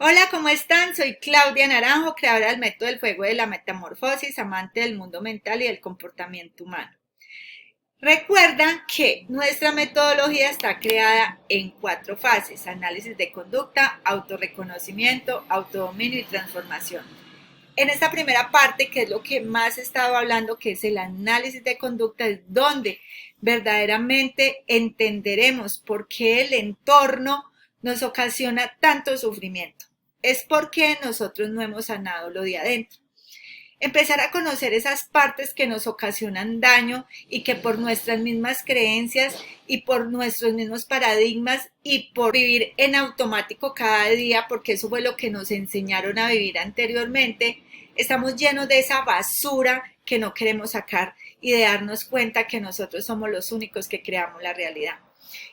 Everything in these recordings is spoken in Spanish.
Hola, ¿cómo están? Soy Claudia Naranjo, creadora del método del fuego de la metamorfosis, amante del mundo mental y del comportamiento humano. Recuerda que nuestra metodología está creada en 4 fases: análisis de conducta, autorreconocimiento, autodominio y transformación. En esta primera parte, que es lo que más he estado hablando, que es el análisis de conducta, es donde verdaderamente entenderemos por qué el entorno nos ocasiona tanto sufrimiento. Es porque nosotros no hemos sanado lo de adentro. Empezar a conocer esas partes que nos ocasionan daño y que por nuestras mismas creencias y por nuestros mismos paradigmas y por vivir en automático cada día, porque eso fue lo que nos enseñaron a vivir anteriormente, estamos llenos de esa basura que no queremos sacar y de darnos cuenta que nosotros somos los únicos que creamos la realidad.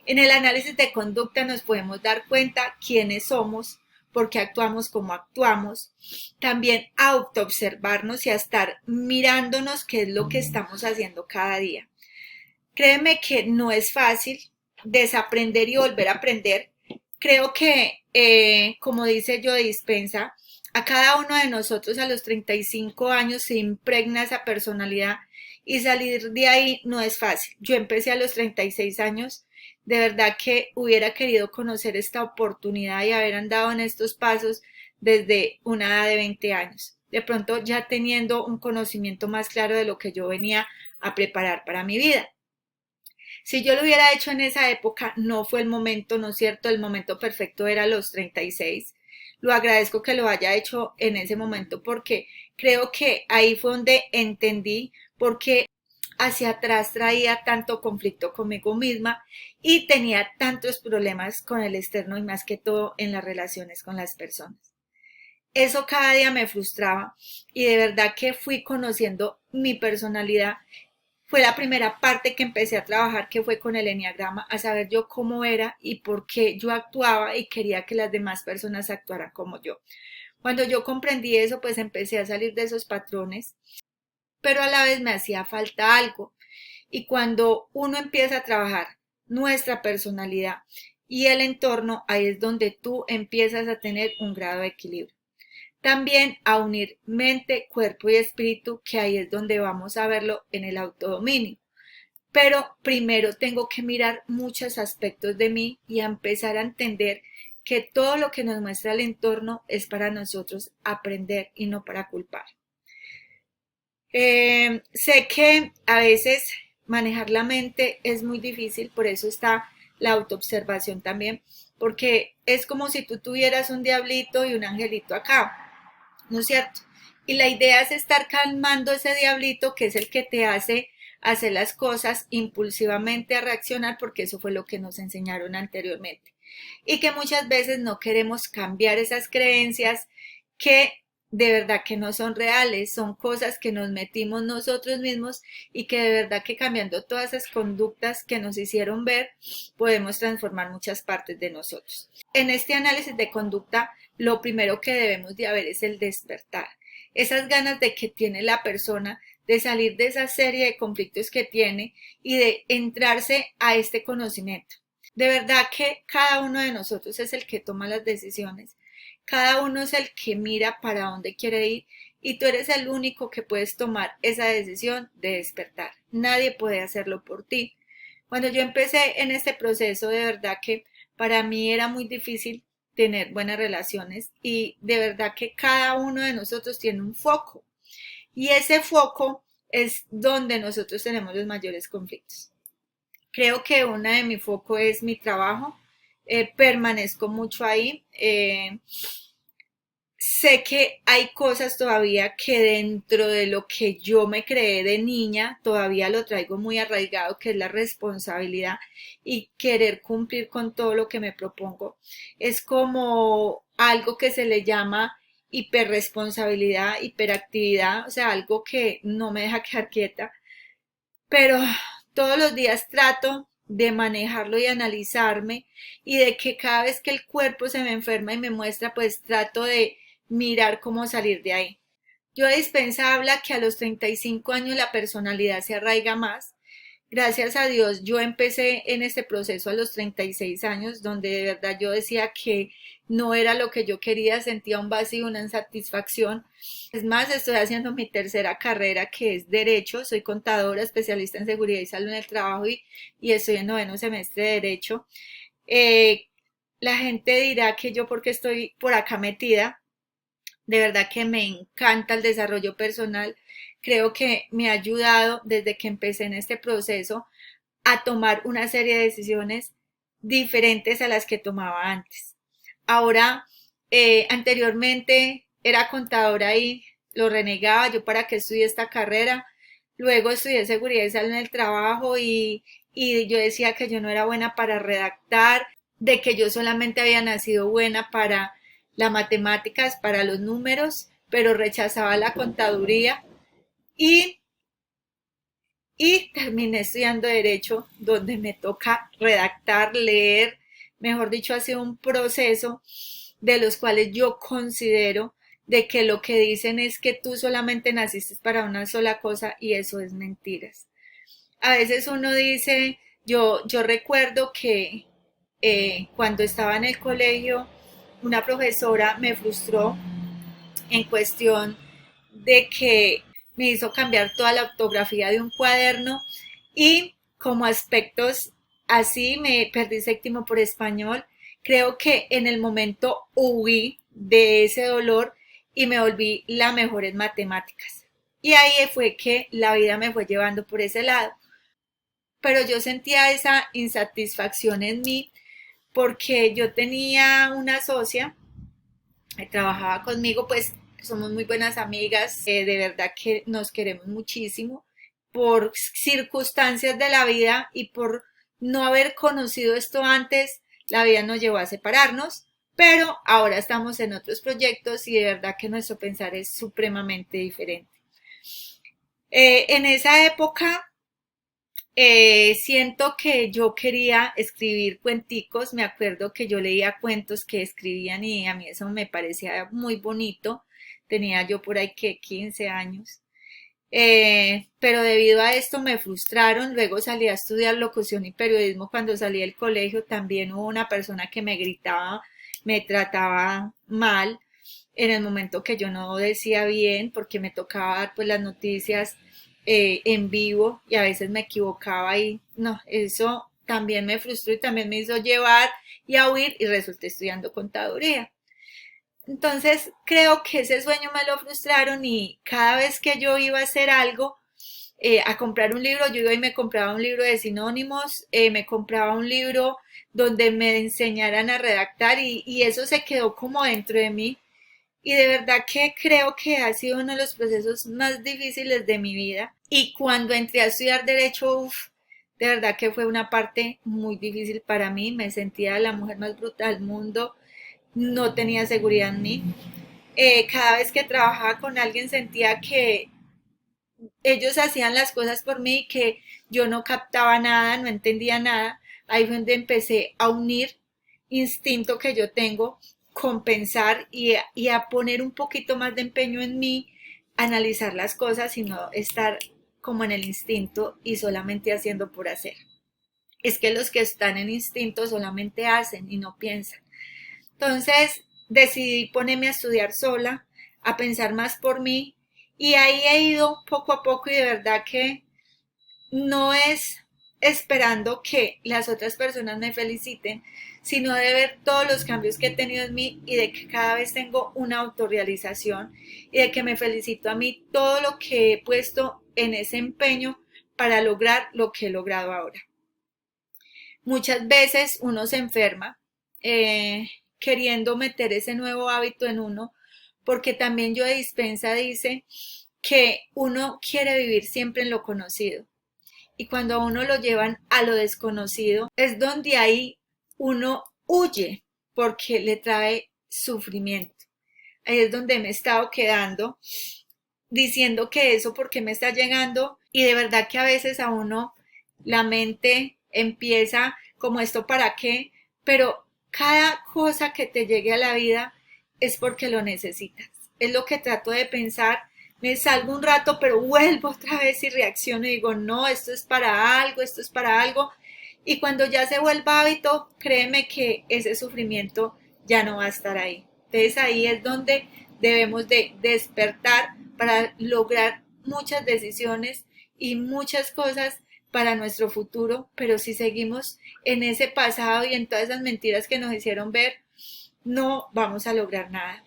En el análisis de conducta nos podemos dar cuenta quiénes somos, por qué actuamos como actuamos, también a autoobservarnos y a estar mirándonos qué es lo que estamos haciendo cada día. Créeme que no es fácil desaprender y volver a aprender. Creo que, como dice Joe Dispensa, a cada uno de nosotros a los 35 años se impregna esa personalidad y salir de ahí no es fácil. Yo empecé a los 36 años, de verdad que hubiera querido conocer esta oportunidad y haber andado en estos pasos desde una edad de 20 años. De pronto ya teniendo un conocimiento más claro de lo que yo venía a preparar para mi vida. Si yo lo hubiera hecho en esa época, no fue el momento, ¿no es cierto? El momento perfecto era los 36. Lo agradezco que lo haya hecho en ese momento porque creo que ahí fue donde entendí por qué hacia atrás traía tanto conflicto conmigo misma y tenía tantos problemas con el externo y más que todo en las relaciones con las personas. Eso cada día me frustraba y de verdad que fui conociendo mi personalidad. Fue la primera parte que empecé a trabajar, que fue con el enneagrama, a saber yo cómo era y por qué yo actuaba y quería que las demás personas actuaran como yo. Cuando yo comprendí eso, pues empecé a salir de esos patrones, pero a la vez me hacía falta algo. Y cuando uno empieza a trabajar nuestra personalidad y el entorno, ahí es donde tú empiezas a tener un grado de equilibrio. También a unir mente, cuerpo y espíritu, que ahí es donde vamos a verlo en el autodominio. Pero primero tengo que mirar muchos aspectos de mí y a empezar a entender que todo lo que nos muestra el entorno es para nosotros aprender y no para culpar. Sé que a veces manejar la mente es muy difícil, por eso está la autoobservación también, porque es como si tú tuvieras un diablito y un angelito acá, ¿no es cierto? Y la idea es estar calmando ese diablito que es el que te hace hacer las cosas impulsivamente, a reaccionar, porque eso fue lo que nos enseñaron anteriormente. Y que muchas veces no queremos cambiar esas creencias que de verdad que no son reales, son cosas que nos metimos nosotros mismos y que de verdad que cambiando todas esas conductas que nos hicieron ver, podemos transformar muchas partes de nosotros. En este análisis de conducta, lo primero que debemos de haber es el despertar. Esas ganas de que tiene la persona de salir de esa serie de conflictos que tiene y de entrarse a este conocimiento. De verdad que cada uno de nosotros es el que toma las decisiones, cada uno es el que mira para dónde quiere ir y tú eres el único que puedes tomar esa decisión de despertar. Nadie puede hacerlo por ti. Cuando yo empecé en este proceso, de verdad que para mí era muy difícil tener buenas relaciones y de verdad que cada uno de nosotros tiene un foco y ese foco es donde nosotros tenemos los mayores conflictos. Creo que una de mi foco es mi trabajo, permanezco mucho ahí. Sé que hay cosas todavía que dentro de lo que yo me creé de niña, todavía lo traigo muy arraigado, que es la responsabilidad y querer cumplir con todo lo que me propongo. Es como algo que se le llama hiperresponsabilidad, hiperactividad, o sea, algo que no me deja quedar quieta, pero todos los días trato de manejarlo y analizarme y de que cada vez que el cuerpo se me enferma y me muestra, pues trato de mirar cómo salir de ahí. Yo Dispensa habla que a los 35 años la personalidad se arraiga más, Gracias a Dios, yo empecé en este proceso a los 36 años, donde de verdad yo decía que no era lo que yo quería, sentía un vacío, una insatisfacción. Es más, estoy haciendo mi tercera carrera, que es Derecho. Soy contadora, especialista en seguridad y salud en el trabajo y estoy en noveno semestre de Derecho. Eh, la gente dirá que yo porque estoy por acá metida, de verdad que me encanta el desarrollo personal. Creo que me ha ayudado desde que empecé en este proceso a tomar una serie de decisiones diferentes a las que tomaba antes. Ahora, anteriormente era contadora y lo renegaba, yo para qué estudié esta carrera, luego estudié seguridad y salud en el trabajo y yo decía que yo no era buena para redactar, de que yo solamente había nacido buena para las matemáticas, para los números, pero rechazaba la contaduría y terminé estudiando Derecho, donde me toca redactar, leer, mejor dicho, ha sido un proceso de los cuales yo considero de que lo que dicen es que tú solamente naciste para una sola cosa y eso es mentiras. A veces uno dice, yo recuerdo que cuando estaba en el colegio, una profesora me frustró en cuestión de que me hizo cambiar toda la ortografía de un cuaderno y como aspectos así me perdí séptimo por español. Creo que en el momento huí de ese dolor y me volví la mejor en matemáticas. Y ahí fue que la vida me fue llevando por ese lado. Pero yo sentía esa insatisfacción en mí porque yo tenía una socia trabajaba conmigo, pues somos muy buenas amigas, de verdad que nos queremos muchísimo. Por circunstancias de la vida y por no haber conocido esto antes, la vida nos llevó a separarnos, pero ahora estamos en otros proyectos y de verdad que nuestro pensar es supremamente diferente. En esa época siento que yo quería escribir cuenticos, me acuerdo que yo leía cuentos que escribían y a mí eso me parecía muy bonito, tenía yo por ahí que 15 años, pero debido a esto me frustraron, luego salí a estudiar locución y periodismo cuando salí del colegio, también hubo una persona que me gritaba, me trataba mal en el momento que yo no decía bien porque me tocaba dar pues las noticias en vivo y a veces me equivocaba y no, eso también me frustró y también me hizo llevar y a huir y resulté estudiando contaduría. Entonces creo que ese sueño me lo frustraron y cada vez que yo iba a hacer algo, a comprar un libro, yo iba y me compraba un libro de sinónimos, me compraba un libro donde me enseñaran a redactar y eso se quedó como dentro de mí y de verdad que creo que ha sido uno de los procesos más difíciles de mi vida. Y cuando entré a estudiar Derecho, uf, de verdad que fue una parte muy difícil para mí. Me sentía la mujer más bruta del mundo. No tenía seguridad en mí. Cada vez que trabajaba con alguien sentía que ellos hacían las cosas por mí, que yo no captaba nada, no entendía nada. Ahí fue donde empecé a unir instinto que yo tengo, compensar y a poner un poquito más de empeño en mí, analizar las cosas y no estar como en el instinto y solamente haciendo por hacer. Es que los que están en instinto solamente hacen y no piensan. Entonces decidí ponerme a estudiar sola, a pensar más por mí y ahí he ido poco a poco y de verdad que no es esperando que las otras personas me feliciten, sino de ver todos los cambios que he tenido en mí y de que cada vez tengo una autorrealización y de que me felicito a mí todo lo que he puesto en ese empeño para lograr lo que he logrado ahora. Muchas veces uno se enferma queriendo meter ese nuevo hábito en uno, porque también Joe Dispenza dice que uno quiere vivir siempre en lo conocido. Y cuando a uno lo llevan a lo desconocido, es donde ahí uno huye porque le trae sufrimiento. Ahí es donde me he estado quedando diciendo que eso porque me está llegando y de verdad que a veces a uno la mente empieza como esto para qué, pero cada cosa que te llegue a la vida es porque lo necesitas. Es lo que trato de pensar me salgo un rato, pero vuelvo otra vez y reacciono y digo, no, esto es para algo, esto es para algo. Y cuando ya se vuelva hábito, créeme que ese sufrimiento ya no va a estar ahí. Entonces ahí es donde debemos de despertar para lograr muchas decisiones y muchas cosas para nuestro futuro, pero si seguimos en ese pasado y en todas esas mentiras que nos hicieron ver, no vamos a lograr nada.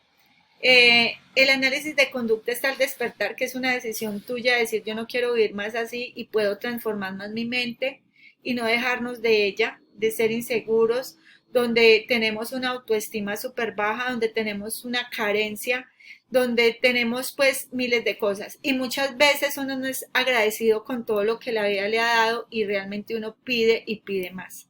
El análisis de conducta está al despertar, que es una decisión tuya, decir yo no quiero vivir más así y puedo transformar más mi mente y no dejarnos de ella, de ser inseguros, donde tenemos una autoestima súper baja, donde tenemos una carencia, donde tenemos pues miles de cosas y muchas veces uno no es agradecido con todo lo que la vida le ha dado y realmente uno pide y pide más.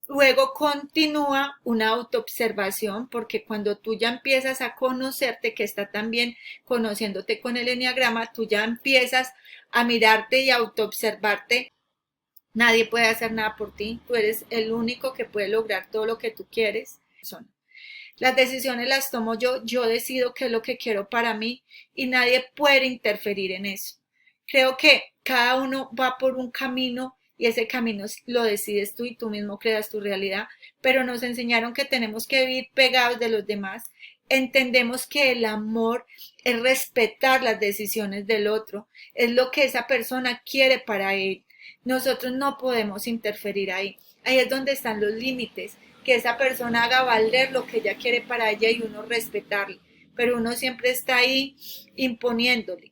Luego continúa una autoobservación, porque cuando tú ya empiezas a conocerte, que está también conociéndote con el enneagrama, tú ya empiezas a mirarte y a autoobservarte. Nadie puede hacer nada por ti, tú eres el único que puede lograr todo lo que tú quieres. Las decisiones las tomo yo decido qué es lo que quiero para mí y nadie puede interferir en eso. Creo que cada uno va por un camino y ese camino lo decides tú y tú mismo creas tu realidad, pero nos enseñaron que tenemos que vivir pegados de los demás. Entendemos que el amor es respetar las decisiones del otro, es lo que esa persona quiere para él. Nosotros no podemos interferir ahí. Ahí es donde están los límites, que esa persona haga valer lo que ella quiere para ella y uno respetarle, pero uno siempre está ahí imponiéndole.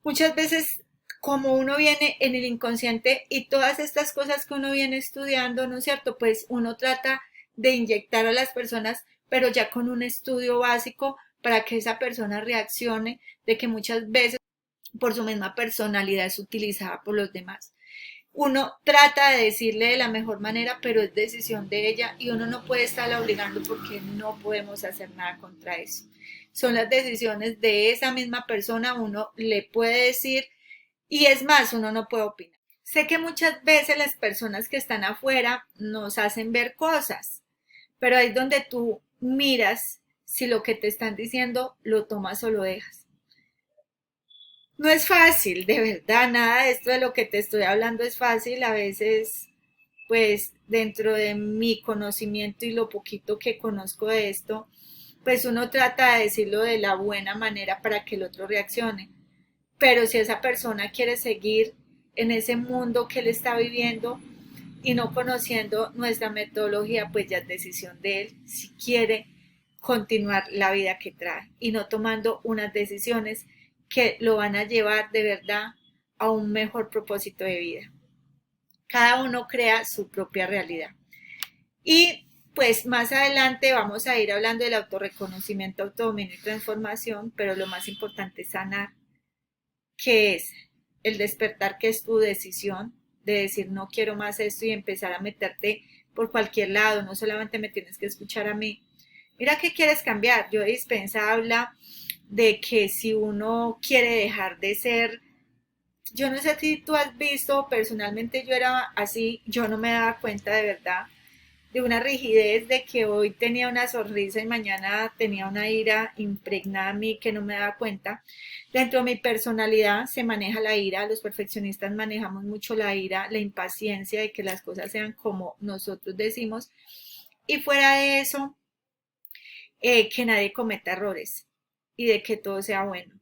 Muchas veces, como uno viene en el inconsciente y todas estas cosas que uno viene estudiando, ¿no es cierto? Pues uno trata de inyectar a las personas, pero ya con un estudio básico para que esa persona reaccione, de que muchas veces por su misma personalidad es utilizada por los demás. Uno trata de decirle de la mejor manera, pero es decisión de ella y uno no puede estarla obligando porque no podemos hacer nada contra eso. Son las decisiones de esa misma persona, uno le puede decir y es más, uno no puede opinar. Sé que muchas veces las personas que están afuera nos hacen ver cosas, pero ahí es donde tú miras si lo que te están diciendo lo tomas o lo dejas. No es fácil, de verdad, nada de esto de lo que te estoy hablando es fácil. A veces, pues dentro de mi conocimiento y lo poquito que conozco de esto, pues uno trata de decirlo de la buena manera para que el otro reaccione. Pero si esa persona quiere seguir en ese mundo que él está viviendo y no conociendo nuestra metodología, pues ya es decisión de él si quiere continuar la vida que trae y no tomando unas decisiones que lo van a llevar de verdad a un mejor propósito de vida. Cada uno crea su propia realidad. Y pues más adelante vamos a ir hablando del autorreconocimiento, autodominio y transformación, pero lo más importante es sanar, que es el despertar, que es tu decisión de decir no quiero más esto y empezar a meterte por cualquier lado, no solamente me tienes que escuchar a mí. Mira que quieres cambiar. Yo de Dispensa habla de que si uno quiere dejar de ser, yo no sé si tú has visto, personalmente yo era así, yo no me daba cuenta de verdad de una rigidez de que hoy tenía una sonrisa y mañana tenía una ira impregnada en mí que no me daba cuenta. Dentro de mi personalidad se maneja la ira, los perfeccionistas manejamos mucho la ira, la impaciencia de que las cosas sean como nosotros decimos y fuera de eso, que nadie cometa errores y de que todo sea bueno.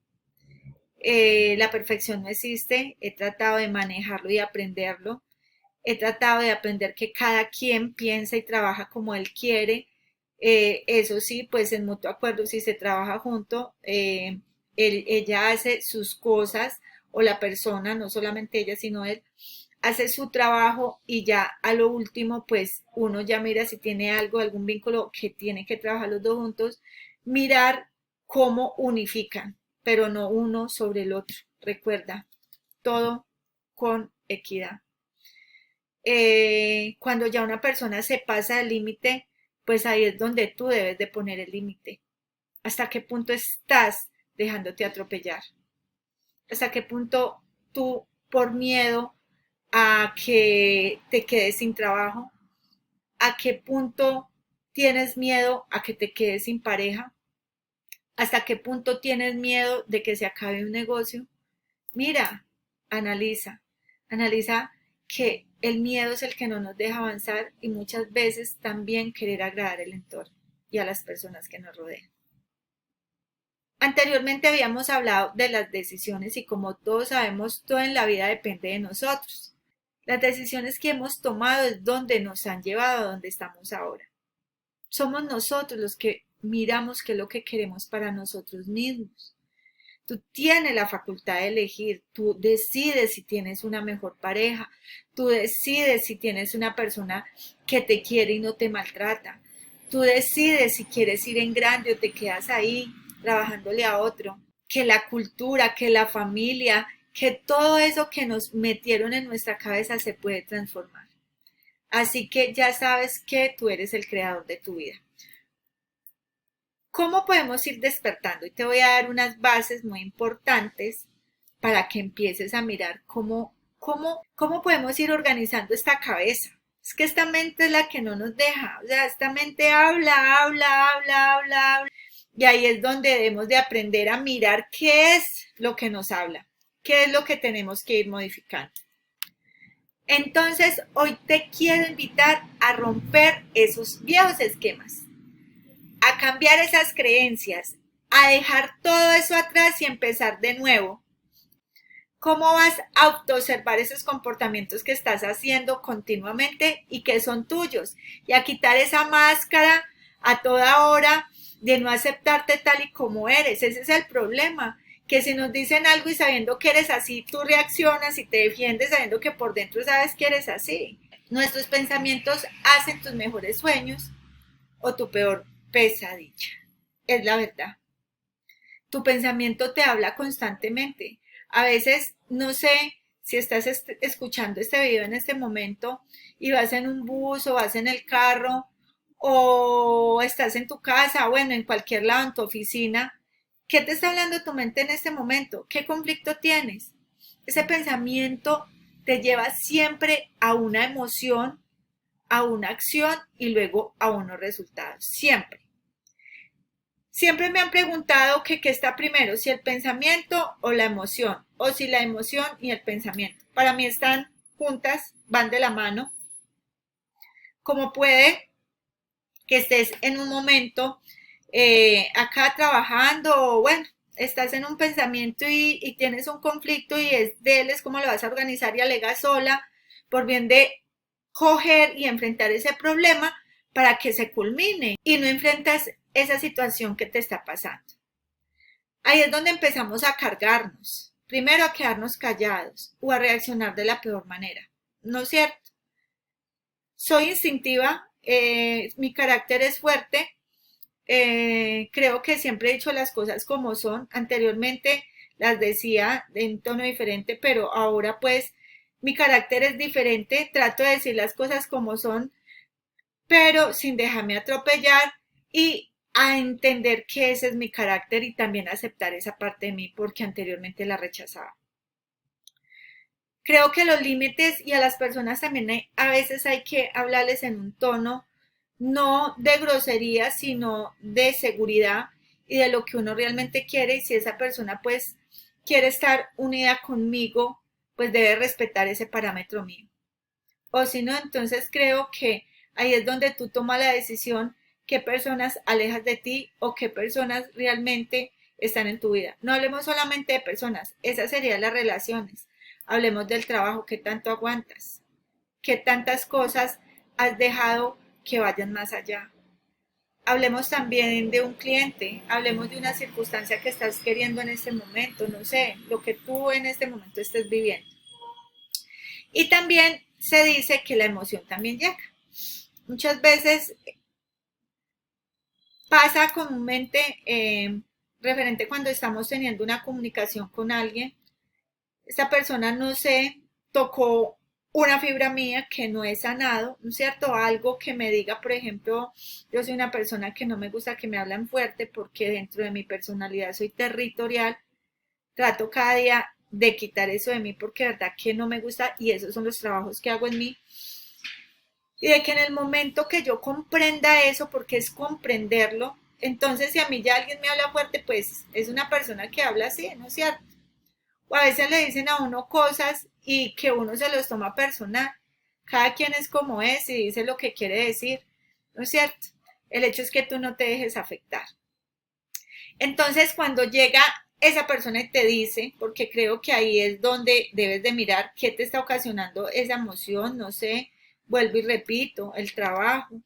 La perfección no existe, he tratado de manejarlo y aprenderlo. He tratado de aprender que cada quien piensa y trabaja como él quiere. Eso sí, pues en mutuo acuerdo, si se trabaja junto, ella hace sus cosas o la persona, no solamente ella, sino él, hace su trabajo y ya a lo último, pues uno ya mira si tiene algo, algún vínculo que tienen que trabajar los dos juntos, mirar cómo unifican, pero no uno sobre el otro. Recuerda, todo con equidad. Cuando ya una persona se pasa del límite, pues ahí es donde tú debes de poner el límite. ¿Hasta qué punto estás dejándote atropellar? ¿Hasta qué punto tú, por miedo a que te quedes sin trabajo? ¿A qué punto tienes miedo a que te quedes sin pareja? ¿Hasta qué punto tienes miedo de que se acabe un negocio? Mira, analiza, analiza que el miedo es el que no nos deja avanzar y muchas veces también querer agradar el entorno y a las personas que nos rodean. Anteriormente habíamos hablado de las decisiones y como todos sabemos, todo en la vida depende de nosotros. Las decisiones que hemos tomado es donde nos han llevado a donde estamos ahora. Somos nosotros los que miramos qué es lo que queremos para nosotros mismos. Tú tienes la facultad de elegir, tú decides si tienes una mejor pareja, tú decides si tienes una persona que te quiere y no te maltrata, tú decides si quieres ir en grande o te quedas ahí trabajándole a otro, que la cultura, que la familia, que todo eso que nos metieron en nuestra cabeza se puede transformar. Así que ya sabes que tú eres el creador de tu vida. ¿Cómo podemos ir despertando? Y te voy a dar unas bases muy importantes para que empieces a mirar cómo podemos ir organizando esta cabeza. Es que esta mente es la que no nos deja. O sea, esta mente habla. Y ahí es donde debemos de aprender a mirar qué es lo que nos habla, qué es lo que tenemos que ir modificando. Entonces, hoy te quiero invitar a romper esos viejos esquemas, a cambiar esas creencias, a dejar todo eso atrás y empezar de nuevo. ¿Cómo vas a autoobservar esos comportamientos que estás haciendo continuamente y que son tuyos? Y a quitar esa máscara a toda hora de no aceptarte tal y como eres. Ese es el problema, que si nos dicen algo y sabiendo que eres así, tú reaccionas y te defiendes sabiendo que por dentro sabes que eres así. Nuestros pensamientos hacen tus mejores sueños o tu peor pesadilla. Es la verdad. Tu pensamiento te habla constantemente. A veces, no sé si estás escuchando este video en este momento y vas en un bus o vas en el carro o estás en tu casa, bueno, en cualquier lado, en tu oficina. ¿Qué te está hablando tu mente en este momento? ¿Qué conflicto tienes? Ese pensamiento te lleva siempre a una emoción, a una acción y luego a unos resultados. Siempre. Siempre me han preguntado que qué está primero, si el pensamiento o la emoción, o si la emoción y el pensamiento. Para mí están juntas, van de la mano. Como puede que estés en un momento acá trabajando, o bueno, estás en un pensamiento y tienes un conflicto y es de él, es cómo lo vas a organizar y alegas sola, por bien de coger y enfrentar ese problema para que se culmine y no enfrentas esa situación que te está pasando. Ahí es donde empezamos a cargarnos, primero a quedarnos callados o a reaccionar de la peor manera, ¿no es cierto? Soy instintiva, mi carácter es fuerte, creo que siempre he dicho las cosas como son, anteriormente las decía en tono diferente, pero ahora pues mi carácter es diferente, trato de decir las cosas como son, pero sin dejarme atropellar y a entender que ese es mi carácter y también aceptar esa parte de mí porque anteriormente la rechazaba. Creo que los límites y a las personas también a veces hay que hablarles en un tono no de grosería, sino de seguridad y de lo que uno realmente quiere y si esa persona pues quiere estar unida conmigo, pues debe respetar ese parámetro mío. O si no, entonces creo que ahí es donde tú tomas la decisión qué personas alejas de ti o qué personas realmente están en tu vida. No hablemos solamente de personas, esas serían las relaciones. Hablemos del trabajo, qué tanto aguantas, qué tantas cosas has dejado que vayan más allá. Hablemos también de un cliente, hablemos de una circunstancia que estás queriendo en este momento, no sé, lo que tú en este momento estés viviendo. Y también se dice que la emoción también llega. Muchas veces pasa comúnmente referente cuando estamos teniendo una comunicación con alguien, esta persona no sé, tocó una fibra mía que no he sanado, ¿no es cierto? Algo que me diga, por ejemplo, yo soy una persona que no me gusta que me hablan fuerte porque dentro de mi personalidad soy territorial, trato cada día de quitar eso de mí porque de verdad que no me gusta y esos son los trabajos que hago en mí. Y de que en el momento que yo comprenda eso, porque es comprenderlo, Entonces, si a mí ya alguien me habla fuerte, pues es una persona que habla así, ¿no es cierto? O a veces le dicen a uno cosas y que uno se los toma personal. Cada quien es como es y dice lo que quiere decir, ¿no es cierto? El hecho es que tú no te dejes afectar. Entonces, cuando llega esa persona y te dice, porque creo que ahí es donde debes de mirar qué te está ocasionando esa emoción, no sé, vuelvo y repito, el trabajo,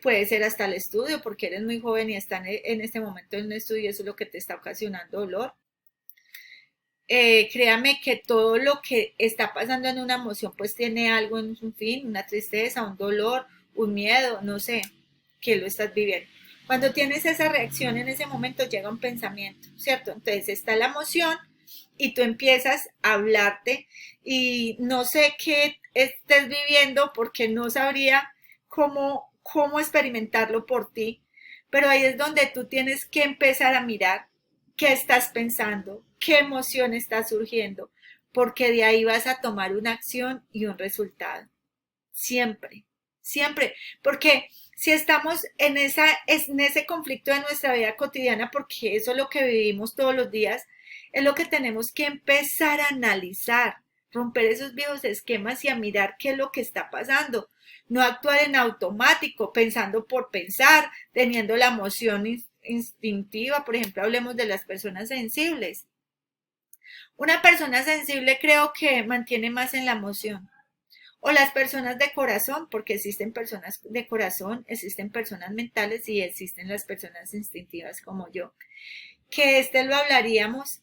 puede ser hasta el estudio, porque eres muy joven y estás en este momento en un estudio y eso es lo que te está ocasionando dolor. Créame que todo lo que está pasando en una emoción pues tiene algo en su fin, una tristeza, un dolor, un miedo, no sé, que lo estás viviendo. Cuando tienes esa reacción en ese momento llega un pensamiento, ¿cierto? Entonces está la emoción y tú empiezas a hablarte y no sé qué estés viviendo porque no sabría cómo experimentarlo por ti, pero ahí es donde tú tienes que empezar a mirar qué estás pensando, qué emoción está surgiendo, porque de ahí vas a tomar una acción y un resultado. Siempre, siempre, porque si estamos en ese conflicto de nuestra vida cotidiana, porque eso es lo que vivimos todos los días, es lo que tenemos que empezar a analizar, romper esos viejos esquemas y a mirar qué es lo que está pasando. No actuar en automático, pensando por pensar, teniendo la emoción instintiva. Por ejemplo, hablemos de las personas sensibles. Una persona sensible creo que mantiene más en la emoción. O las personas de corazón, porque existen personas de corazón, existen personas mentales y existen las personas instintivas como yo. Que lo hablaríamos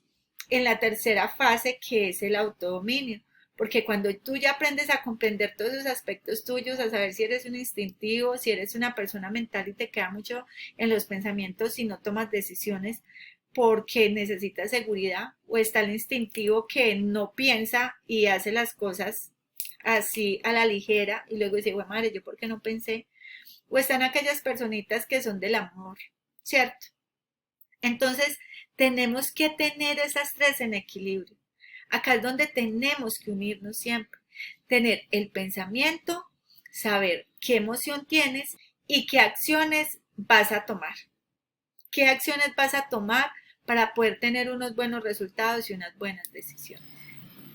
en la tercera fase, que es el autodominio. Porque cuando tú ya aprendes a comprender todos esos aspectos tuyos, a saber si eres un instintivo, si eres una persona mental y te queda mucho en los pensamientos y no tomas decisiones porque necesitas seguridad, o está el instintivo que no piensa y hace las cosas así a la ligera y luego dice, bueno, madre, ¿yo por qué no pensé? O están aquellas personitas que son del amor, ¿cierto? Entonces, tenemos que tener esas tres en equilibrio. Acá es donde tenemos que unirnos siempre. Tener el pensamiento, saber qué emoción tienes y qué acciones vas a tomar. ¿Qué acciones vas a tomar para poder tener unos buenos resultados y unas buenas decisiones?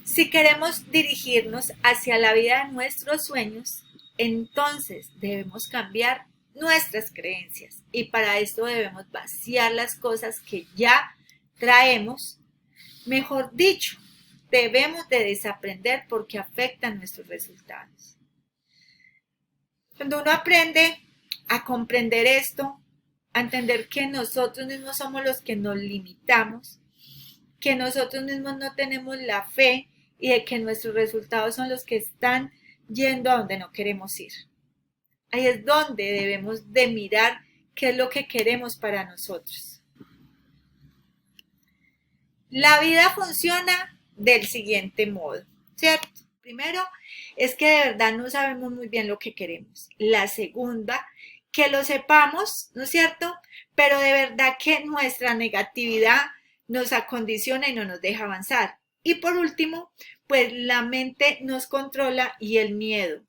Si queremos dirigirnos hacia la vida de nuestros sueños, entonces debemos cambiar nuestras creencias y para esto debemos vaciar las cosas que ya traemos. Mejor dicho, debemos de desaprender porque afectan nuestros resultados. Cuando uno aprende a comprender esto, a entender que nosotros mismos somos los que nos limitamos, que nosotros mismos no tenemos la fe y de que nuestros resultados son los que están yendo a donde no queremos ir. Ahí es donde debemos de mirar qué es lo que queremos para nosotros. La vida funciona del siguiente modo, ¿cierto? Primero, es que de verdad no sabemos muy bien lo que queremos. La segunda, que lo sepamos, ¿no es cierto? Pero de verdad que nuestra negatividad nos acondiciona y no nos deja avanzar. Y por último, pues la mente nos controla y el miedo.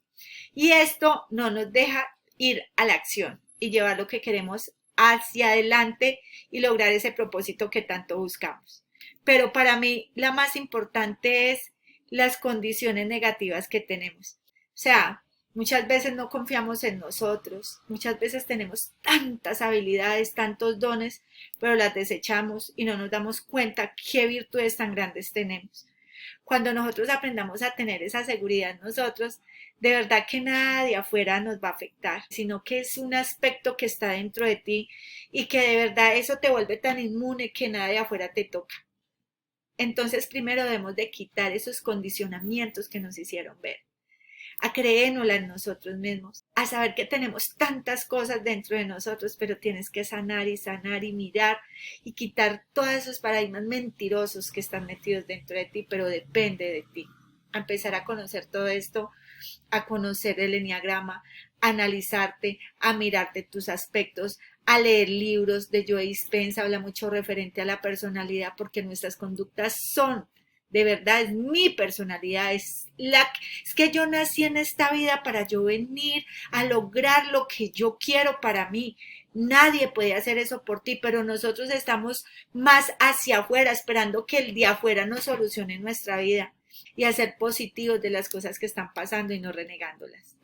Y esto no nos deja ir a la acción y llevar lo que queremos hacia adelante y lograr ese propósito que tanto buscamos. Pero para mí la más importante es las condiciones negativas que tenemos. O sea, muchas veces no confiamos en nosotros, muchas veces tenemos tantas habilidades, tantos dones, pero las desechamos y no nos damos cuenta qué virtudes tan grandes tenemos. Cuando nosotros aprendamos a tener esa seguridad en nosotros, de verdad que nada de afuera nos va a afectar, sino que es un aspecto que está dentro de ti y que de verdad eso te vuelve tan inmune que nada de afuera te toca. Entonces primero debemos de quitar esos condicionamientos que nos hicieron ver, a creérnosla en nosotros mismos, a saber que tenemos tantas cosas dentro de nosotros, pero tienes que sanar y mirar y quitar todos esos paradigmas mentirosos que están metidos dentro de ti, pero depende de ti. A empezar a conocer todo esto, a conocer el enneagrama, a analizarte, a mirarte tus aspectos, a leer libros de Joe Dispenza, habla mucho referente a la personalidad, porque nuestras conductas son, de verdad, es mi personalidad, es que yo nací en esta vida para yo venir a lograr lo que yo quiero para mí, Nadie puede hacer eso por ti, pero nosotros estamos más hacia afuera, esperando que el de afuera nos solucione nuestra vida y a ser positivos de las cosas que están pasando y no renegándolas.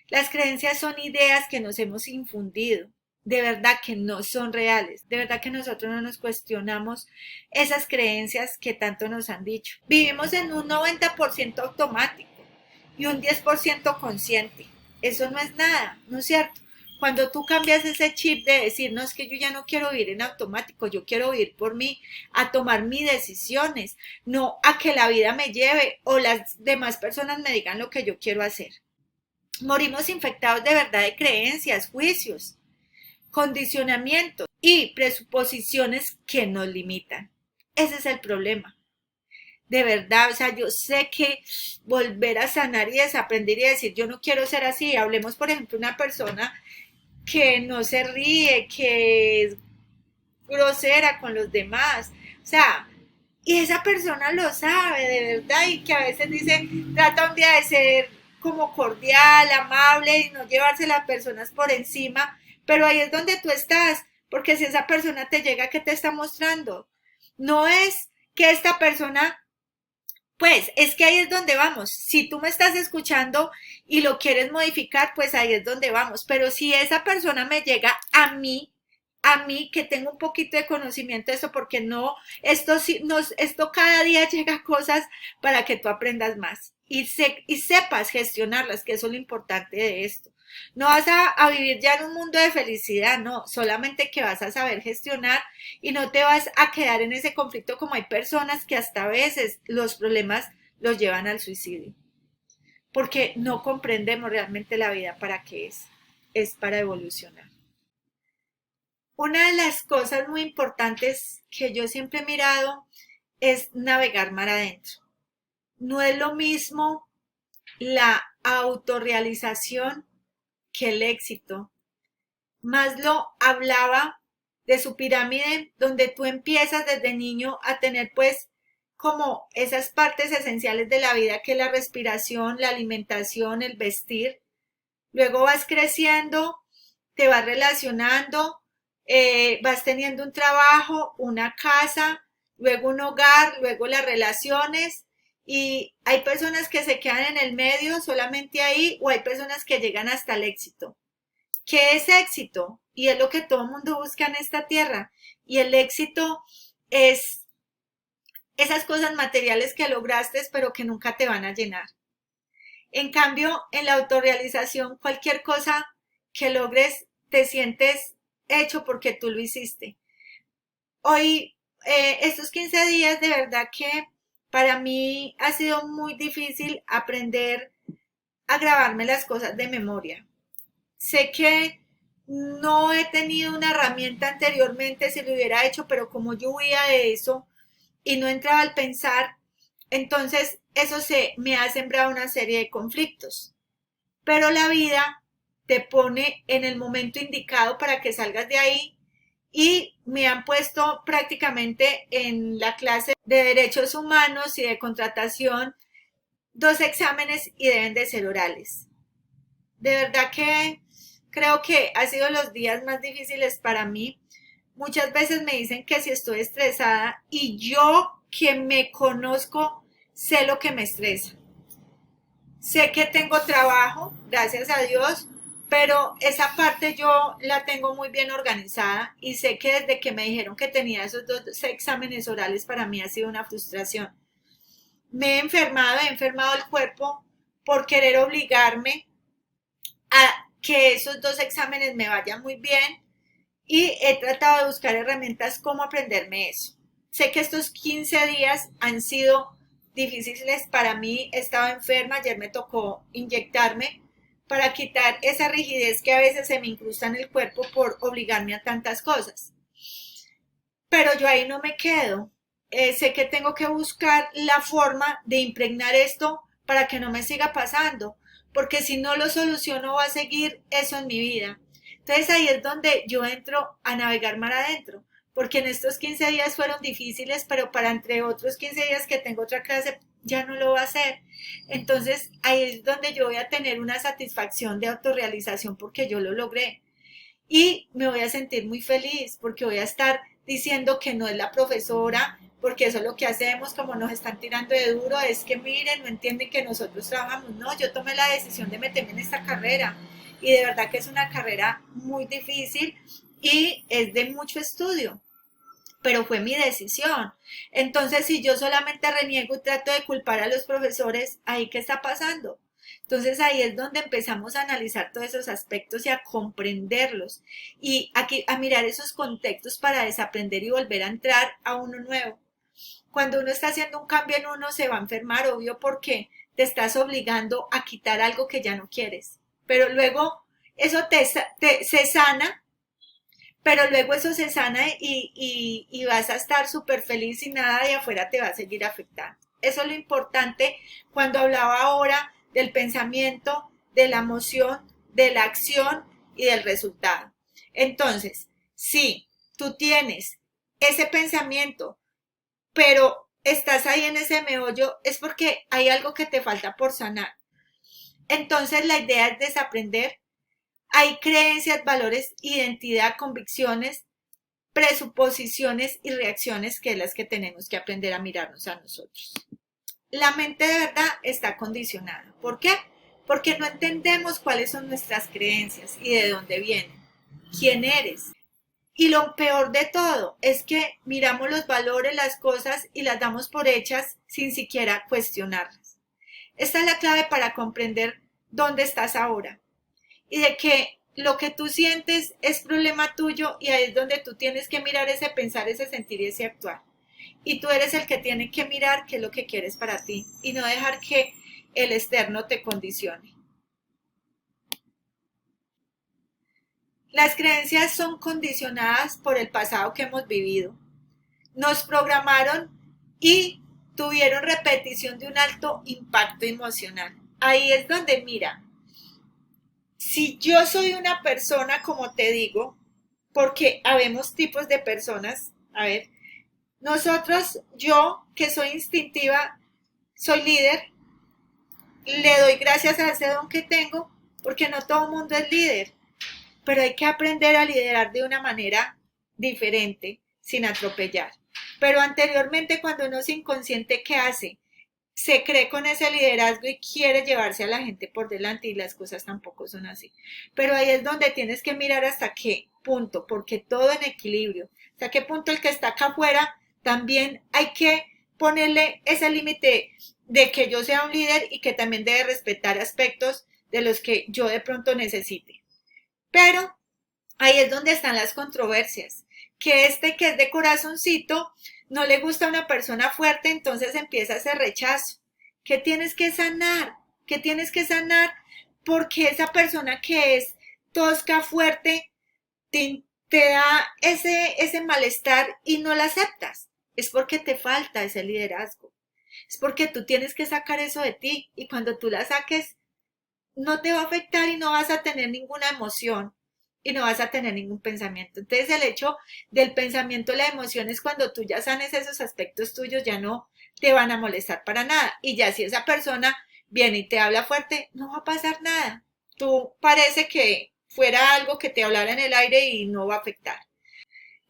Las creencias son ideas que nos hemos infundido, de verdad que no son reales, de verdad que nosotros no nos cuestionamos esas creencias que tanto nos han dicho. Vivimos en un 90% automático y un 10% consciente. Eso no es nada, ¿no es cierto? Cuando tú cambias ese chip de decir, no, es que yo ya no quiero vivir en automático, yo quiero vivir por mí, a tomar mis decisiones, no a que la vida me lleve o las demás personas me digan lo que yo quiero hacer. Morimos infectados de verdad de creencias, juicios, condicionamientos y presuposiciones que nos limitan. Ese es el problema. De verdad, o sea, yo sé que volver a sanar y desaprender y decir, yo no quiero ser así. Hablemos, por ejemplo, una persona que no se ríe, que es grosera con los demás. O sea, y esa persona lo sabe de verdad y que a veces dice, trata un día de ser como cordial, amable y no llevarse las personas por encima, pero ahí es donde tú estás, porque si esa persona te llega, ¿qué te está mostrando? No es que esta persona, pues es que ahí es donde vamos. Si tú me estás escuchando y lo quieres modificar, pues ahí es donde vamos. Pero si esa persona me llega a mí que tengo un poquito de conocimiento de esto, porque no, esto cada día llega cosas para que tú aprendas más y sepas gestionarlas, que eso es lo importante de esto. No vas a vivir ya en un mundo de felicidad, no, solamente que vas a saber gestionar y no te vas a quedar en ese conflicto como hay personas que hasta a veces los problemas los llevan al suicidio, porque no comprendemos realmente la vida para qué es para evolucionar. Una de las cosas muy importantes que yo siempre he mirado es navegar mar adentro. No es lo mismo la autorrealización que el éxito. Maslow hablaba de su pirámide donde tú empiezas desde niño a tener pues como esas partes esenciales de la vida que es la respiración, la alimentación, el vestir. Luego vas creciendo, te vas relacionando, vas teniendo un trabajo, una casa, luego un hogar, luego las relaciones y hay personas que se quedan en el medio solamente ahí o hay personas que llegan hasta el éxito. ¿Qué es éxito? Y es lo que todo el mundo busca en esta tierra. Y el éxito es esas cosas materiales que lograste pero que nunca te van a llenar. En cambio, en la autorrealización, cualquier cosa que logres, te sientes hecho porque tú lo hiciste. Hoy, estos 15 días, de verdad que para mí ha sido muy difícil aprender a grabarme las cosas de memoria. Sé que no he tenido una herramienta anteriormente si lo hubiera hecho, pero como yo huía de eso y no entraba al pensar, entonces eso me ha sembrado una serie de conflictos. Pero la vida te pone en el momento indicado para que salgas de ahí y me han puesto prácticamente en la clase de derechos humanos y de contratación 2 exámenes y deben de ser orales. De verdad que creo que ha sido los días más difíciles para mí. Muchas veces me dicen que si estoy estresada y yo que me conozco sé lo que me estresa. Sé que tengo trabajo, gracias a Dios, pero esa parte yo la tengo muy bien organizada y sé que desde que me dijeron que tenía esos 2 exámenes orales para mí ha sido una frustración. He enfermado el cuerpo por querer obligarme a que esos 2 exámenes me vayan muy bien y he tratado de buscar herramientas como aprenderme eso. Sé que estos 15 días han sido difíciles para mí, he estado enferma, ayer me tocó inyectarme para quitar esa rigidez que a veces se me incrusta en el cuerpo por obligarme a tantas cosas. Pero yo ahí no me quedo. Sé que tengo que buscar la forma de impregnar esto para que no me siga pasando, porque si no lo soluciono va a seguir eso en mi vida. Entonces ahí es donde yo entro a navegar mar adentro, porque en estos 15 días fueron difíciles, pero para entre otros 15 días que tengo otra clase ya no lo va a hacer. Entonces ahí es donde yo voy a tener una satisfacción de autorrealización porque yo lo logré. y me voy a sentir muy feliz porque voy a estar diciendo que no es la profesora, porque eso es lo que hacemos, como nos están tirando de duro, es que miren, no entienden que nosotros trabajamos. No, yo tomé la decisión de meterme en esta carrera y de verdad que es una carrera muy difícil y es de mucho estudio, pero fue mi decisión. Entonces, si yo solamente reniego y trato de culpar a los profesores, ¿ahí qué está pasando? Entonces ahí es donde empezamos a analizar todos esos aspectos y a comprenderlos y aquí a mirar esos contextos para desaprender y volver a entrar a uno nuevo. Cuando uno está haciendo un cambio en uno se va a enfermar, obvio, porque te estás obligando a quitar algo que ya no quieres. Pero luego eso se sana, pero luego eso se sana y vas a estar súper feliz y nada de afuera te va a seguir afectando. Eso es lo importante cuando hablaba ahora del pensamiento, de la emoción, de la acción y del resultado. Entonces, si tú tienes ese pensamiento, pero estás ahí en ese meollo, es porque hay algo que te falta por sanar. Entonces, la idea es desaprender. Hay creencias, valores, identidad, convicciones, presuposiciones y reacciones que es las que tenemos que aprender a mirarnos a nosotros. La mente de verdad está condicionada. ¿Por qué? Porque no entendemos cuáles son nuestras creencias y de dónde vienen. ¿Quién eres? Y lo peor de todo es que miramos los valores, las cosas y las damos por hechas sin siquiera cuestionarlas. Esta es la clave para comprender dónde estás ahora y de que lo que tú sientes es problema tuyo y ahí es donde tú tienes que mirar ese pensar, ese sentir y ese actuar. Y tú eres el que tiene que mirar qué es lo que quieres para ti y no dejar que el externo te condicione. Las creencias son condicionadas por el pasado que hemos vivido. Nos programaron y tuvieron repetición de un alto impacto emocional. Ahí es donde mira, si yo soy una persona, como te digo, porque habemos tipos de personas, a ver, nosotros, yo que soy instintiva, soy líder, le doy gracias a ese don que tengo, porque no todo el mundo es líder, pero hay que aprender a liderar de una manera diferente, sin atropellar. Pero anteriormente, cuando uno es inconsciente, ¿qué hace? Se cree con ese liderazgo y quiere llevarse a la gente por delante y las cosas tampoco son así. Pero ahí es donde tienes que mirar hasta qué punto, porque todo en equilibrio. Hasta qué punto el que está acá afuera también hay que ponerle ese límite de que yo sea un líder y que también debe respetar aspectos de los que yo de pronto necesite. Pero ahí es donde están las controversias. Que este que es de corazoncito no le gusta a una persona fuerte, entonces empieza ese rechazo. ¿Qué tienes que sanar? ¿Qué tienes que sanar? Porque esa persona que es tosca, fuerte, te da ese malestar y no la aceptas. Es porque te falta ese liderazgo. Es porque tú tienes que sacar eso de ti y cuando tú la saques, no te va a afectar y no vas a tener ninguna emoción y no vas a tener ningún pensamiento. Entonces el hecho del pensamiento, la emoción es cuando tú ya sanes esos aspectos tuyos, ya no te van a molestar para nada. Y ya si esa persona viene y te habla fuerte, no va a pasar nada. Tú parece que fuera algo que te hablara en el aire y no va a afectar.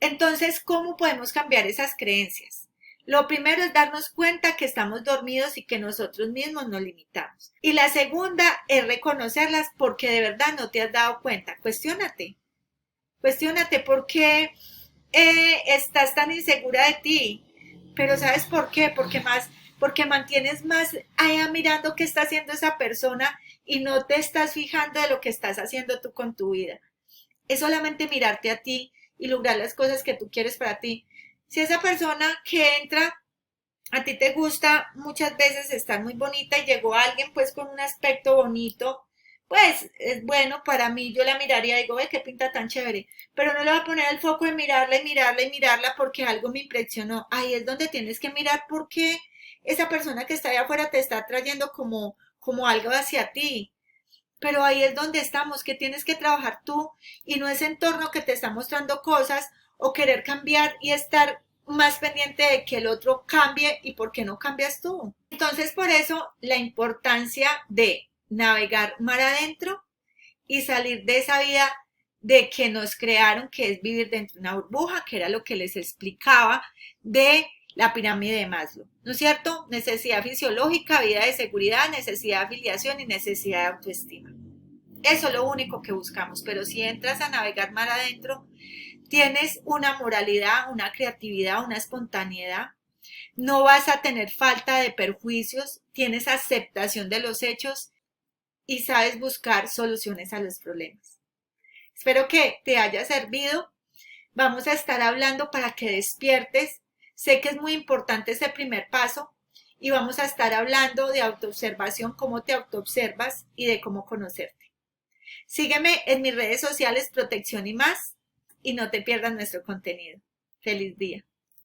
Entonces, ¿cómo podemos cambiar esas creencias? Lo primero es darnos cuenta que estamos dormidos y que nosotros mismos nos limitamos. Y la segunda es reconocerlas porque de verdad no te has dado cuenta. Cuestiónate. Cuestiónate por qué estás tan insegura de ti. Pero ¿sabes por qué? Porque mantienes más allá mirando qué está haciendo esa persona y no te estás fijando de lo que estás haciendo tú con tu vida. Es solamente mirarte a ti y lograr las cosas que tú quieres para ti. Si esa persona que entra a ti te gusta muchas veces estar muy bonita y llegó alguien pues con un aspecto bonito, pues es bueno para mí, yo la miraría y digo, ve qué pinta tan chévere, pero no le voy a poner el foco en mirarla y mirarla y mirarla porque algo me impresionó. Ahí es donde tienes que mirar por qué esa persona que está allá afuera te está trayendo como algo hacia ti. Pero ahí es donde estamos, que tienes que trabajar tú y no ese entorno que te está mostrando cosas o querer cambiar y estar más pendiente de que el otro cambie y por qué no cambias tú. Entonces, por eso la importancia de navegar mar adentro y salir de esa vida de que nos crearon, que es vivir dentro de una burbuja, que era lo que les explicaba de la pirámide de Maslow, ¿no es cierto? Necesidad fisiológica, vida de seguridad, necesidad de afiliación y necesidad de autoestima. Eso es lo único que buscamos, pero si entras a navegar mar adentro, tienes una moralidad, una creatividad, una espontaneidad, no vas a tener falta de perjuicios, tienes aceptación de los hechos y sabes buscar soluciones a los problemas. Espero que te haya servido. Vamos a estar hablando para que despiertes. Sé que es muy importante ese primer paso y vamos a estar hablando de autoobservación, cómo te autoobservas y de cómo conocerte. Sígueme en mis redes sociales Protección y más y no te pierdas nuestro contenido. Feliz día.